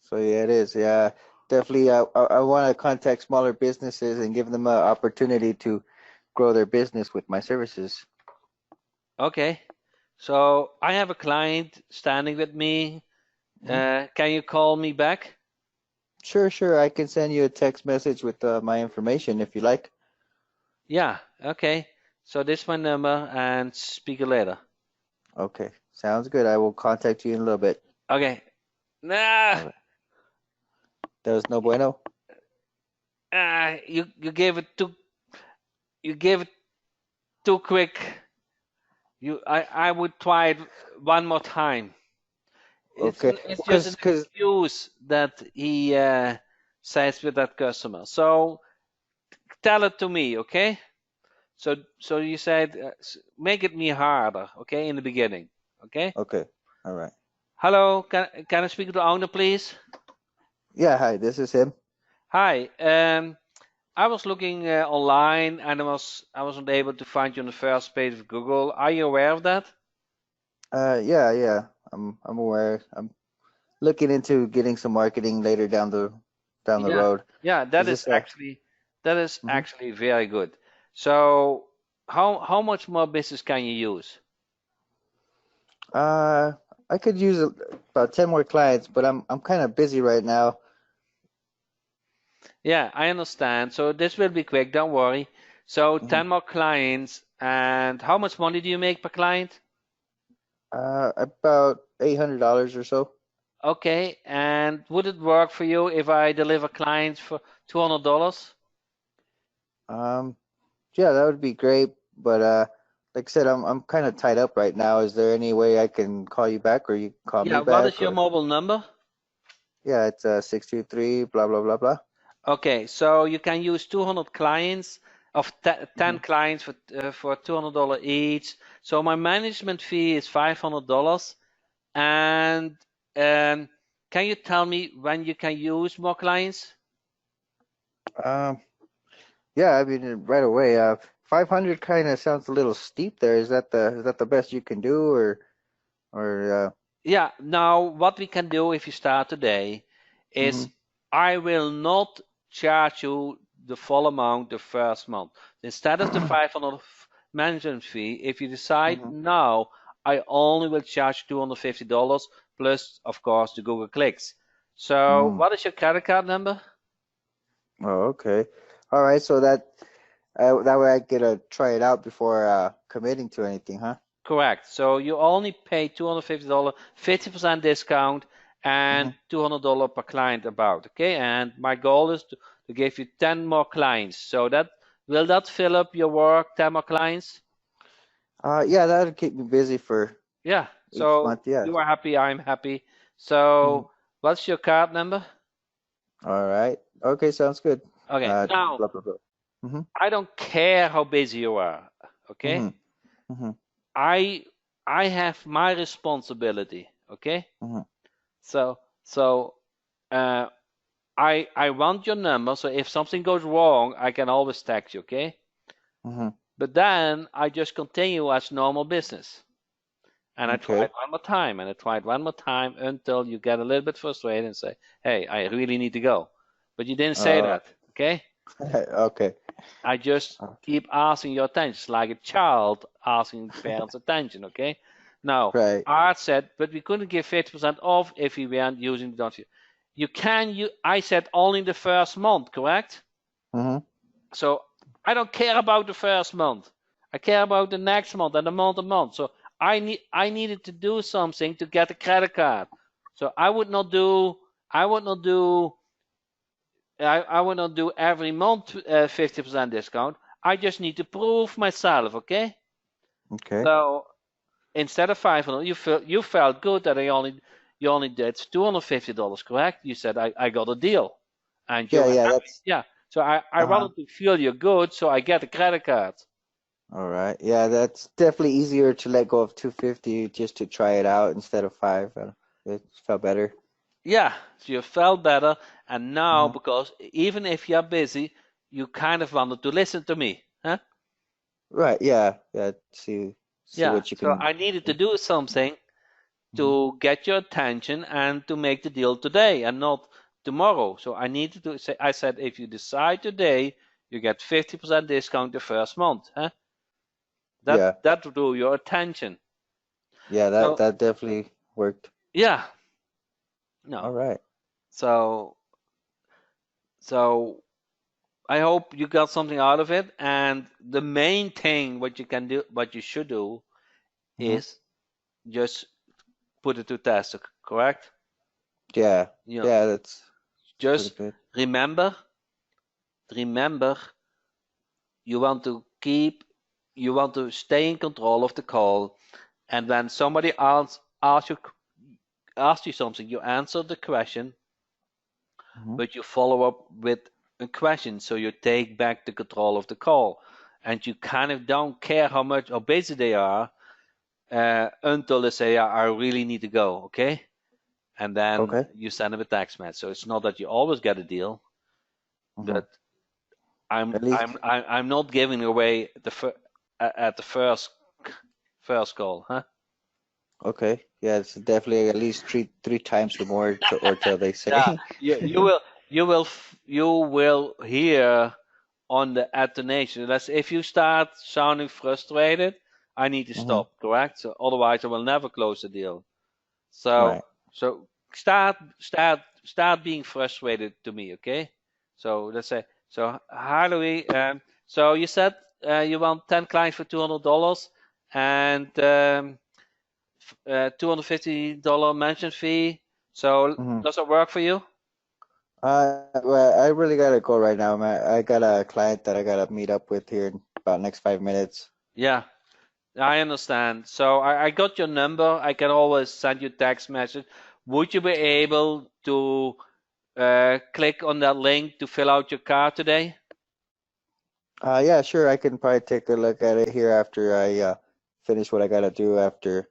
So yeah, it is. Yeah, definitely. I want to contact smaller businesses and give them an opportunity to grow their business with my services. Okay. So I have a client standing with me. Mhm. Can you call me back? Sure, sure. I can send you a text message with my information if you like. Yeah. Okay. So this is my number, and speak later. Okay, sounds good. I will contact you in a little bit. Okay. Nah. All right. That was no bueno. You gave it too quick. I would try it one more time. Okay, It's well, just an cause excuse that he says with that customer. So tell it to me, okay? So you said make it me harder, okay, in the beginning, okay? okay, all right. Hello, can I speak to the owner, please? Yeah, hi. This is him. Hi. I was looking online and I wasn't able to find you on the first page of Google. Are you aware of that? Yeah, yeah. I'm aware. I'm looking into getting some marketing later down the Yeah. road. Yeah, Is this that is mhm. actually very good. So how much more business can you use? Uh, I could use about 10 more clients, but I'm kind of busy right now. Yeah, I understand. So this will be quick, don't worry. So Hmm 10 more clients, and how much money do you make per client? About $800 or so. Okay, and would it work for you if I deliver clients for $200? Um, yeah, that would be great. But like I said, I'm kind of tied up right now. Is there any way I can call you back, or you can call me Yeah, what back, is your or mobile number? yeah, it's 623 blah blah blah blah. Okay, so you can use 200 clients of 10 Hmm clients for $200 each. So my management fee is $500. And can you tell me when you can use more clients? Um, yeah, I mean right away. 500 kind of sounds a little steep there. Is that the best you can do, or Yeah, now what we can do if you start today is mhm I will not charge you the full amount the first month. Instead of the 500 management fee, if you decide mhm now, I only will charge $250 plus, of course, the Google clicks. So, mhm. what is your credit card number? Oh, okay. All right, so that way I get to try it out before committing to anything, huh? Correct. So you only pay $250, 50% discount, and Hmm $200 per client about. Okay. And my goal is to give you 10 more clients. So that will that fill up your work, 10 more clients? Yeah, that'll keep me busy for Yeah. each So month. Yeah. you are happy, I'm happy. Mhm. So what's your card number? All right. Okay, sounds good. Okay. Now Blah blah blah. Mm-hmm. I don't care how busy you are. Okay. Mm-hmm. Mm-hmm. I I have my responsibility. Okay. Mm-hmm. So uh, I want your number, so if something goes wrong, I can always text you, okay? Mm-hmm. But then I just continue as normal business. And I try Okay. it one more time, and I try it one more time until you get a little bit frustrated and say, hey, I really need to go. But you didn't say Uh, that, okay? okay. I just keep asking your attention. It's like a child asking parents' attention, okay? Now, Right. Art said, but we couldn't give 50% off if we weren't using the don't. You can, I said only the first month, correct? Mm-hmm. So I don't care about the first month. I care about the next month and the month. So I needed to do something to get a credit card. So I would not do every month 50% discount. I just need to prove myself, okay? Okay. So instead of 500, you felt good that you only did $250, correct? You said I got a deal, and you Yeah, were yeah, happy. that's Yeah. So I uh-huh. wanted to feel you good, so I get a credit card. All right. Yeah, that's definitely easier to let go of 250 just to try it out instead of five. It felt better. Yeah. So you felt better, and now Uh-huh. because even if you're busy, you kind of wanted to listen to me, huh? Right. Yeah. Yeah. See Yeah. what you So can. I needed to do something Mhm. to get your attention and to make the deal today and not tomorrow. So I needed to say, I said, if you decide today, you get 50% discount the first month. Huh? Yeah. That drew your attention. Yeah. That So that definitely worked. yeah, All no. right. So so I hope you got something out of it. And the main thing what you can do, what you should do, Mm-hmm. is just put it to test. Correct? Yeah. You know, Yeah. That's pretty just good. remember, remember you want to keep you want to stay in control of the call, and when somebody asks you something, you answer the question, Mm-hmm. but you follow up with a question, so you take back the control of the call, and you kind of don't care how much or busy they are, until they say, "Yeah, I really need to go," okay, and then Okay. you send them a text message. So it's not that you always get a deal, Mm-hmm. but I'm At I'm least. I'm I'm not giving away at the first call, huh? Okay. Yeah. It's definitely at least three times or more or till they Yeah, say. you will hear on the intonation. That's if you start sounding frustrated, I need to Mm-hmm. stop, correct? So otherwise I will never close the deal. So Right. so start being frustrated to me, okay? So let's say, so how do we so you said you want 10 clients for $200 and $250 mention fee. So Mm-hmm. does it work for you? Well, I really gotta go right now, man. I got a client that I gotta meet up with here in about next 5 minutes. Yeah, I understand. So I got your number. I can always send you text message. Would you be able to click on that link to fill out your card today? Yeah, sure. I can probably take a look at it here after I finish what I gotta do after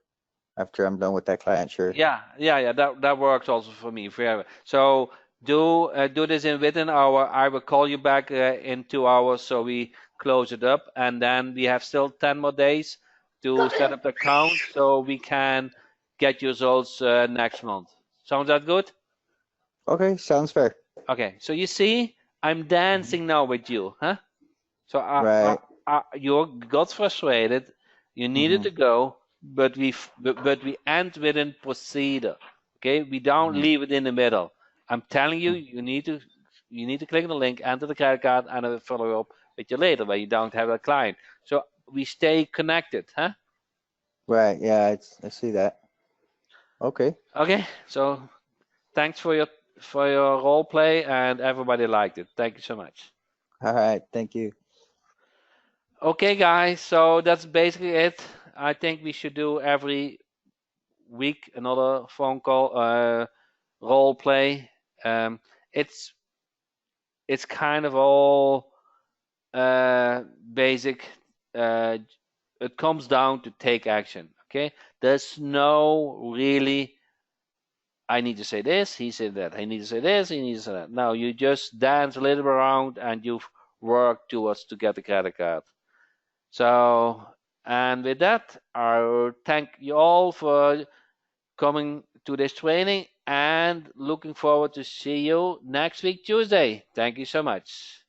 I'm done with that client. Sure. Yeah. That works also for me. Very. So do this in within an hour. I will call you back in 2 hours so we close it up, and then we have still 10 more days to set up the account so we can get your results next month. Sounds that good? Okay, sounds fair. Okay. So you see, I'm Mhm. dancing now with you, huh? So Right. you got frustrated, you needed Mm-hmm. to go, but we end with a procedure. Okay, we don't Mm-hmm. leave it in the middle. I'm telling you, you need to click on the link, enter the credit card, and I will follow up with you later where you don't have a client. So we stay connected, huh? Right. Yeah, I see that. Okay. Okay, so thanks for your role play, and everybody liked it. Thank you so much. All right. Thank you. Okay, guys, so that's basically it. I think we should do every week another phone call role play. Um, it's it's kind of all basic. Uh, it comes down to take action. Okay, there's no really. I need to say this. He said that. I need to say this. He needs to say that. No, you just dance a little bit around and you work towards to get the credit card. So, and with that, I thank you all for coming to this training and looking forward to see you next week Tuesday. Thank you so much.